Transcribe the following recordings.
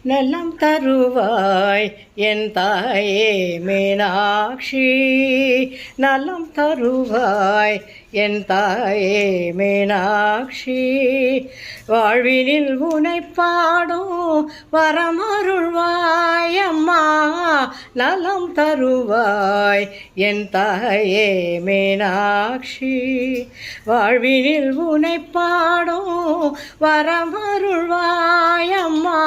நலம் தருவாய் என் தாயே மீனாட்சி, நலம் தருவாய் என் தாயே மீனாட்சி. வாழ்வினில் உனை பாடும் வரமருள்வாய் அம்மா, நலம் தருவாய் என் தாயே மீனாட்சி. வாழ்வினில் உனை பாடும் வரமருள்வாய் அம்மா,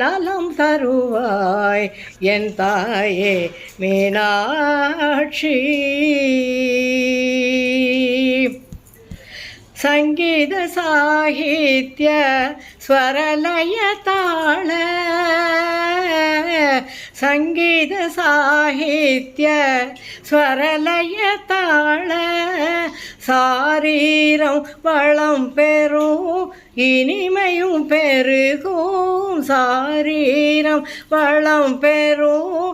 நலம் தருவாய் என் தாயே மீனாட்சி. சங்கீத சாகித்ய ஸ்வரலய தாள, சங்கீத சாகித்ய ஸ்வரலய தாள, சாரீரம் வளம் பெறும் இனிமையும் பெருகும், சாரீரம் வளம் பெறும்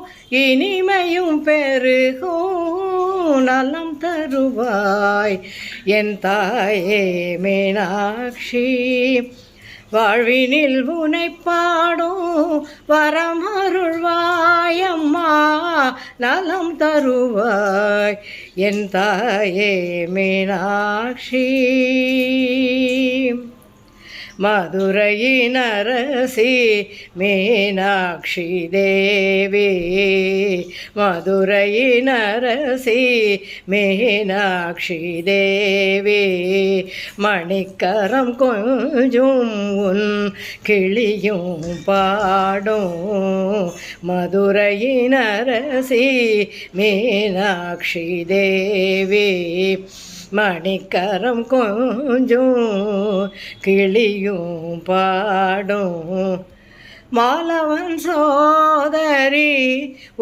இனிமையும் பெருகும், நலம் தருவாய் என் தாயே மீனாட்சி. வாழ்வினில் உனை பாடும் வரமருள்வாய் அம்மா, நலம் தருவாய் என் தாயே மீனாட்சி. மதுரையின் அரசி மீனாட்சி தேவி, மதுரையின் அரசி மீனாட்சி தேவி, மணிக்கரம் கொஞ்சும் உன் கிளியும் பாடும், மதுரையின் அரசி மீனாட்சி தேவி, மணிக்கரம் கொஞ்சும் கிளியும் பாடும். மாலவன் சோதரி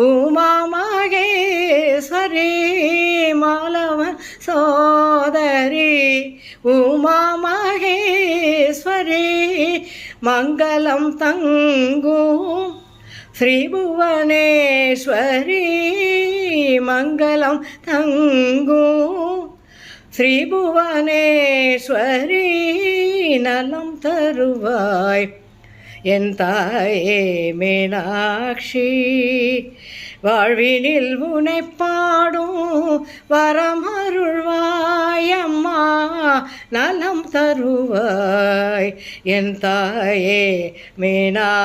உமா மகேஸ்வரி, மாலவன் சோதரி உமா மகேஸ்வரி, மங்களம் தங்கும் ஸ்ரீபுவனேஸ்வரி, மங்களம் தங்கும் ஸ்ரீபுவனேஸ்வரி, நலம் தருவாய் என் தாயே மீனாட்சி. வாழ்வினில் உனை பாடும் வரமருள்வாய் அம்மா, நலம் தருவாய் என் தாயே மீனாட்சி.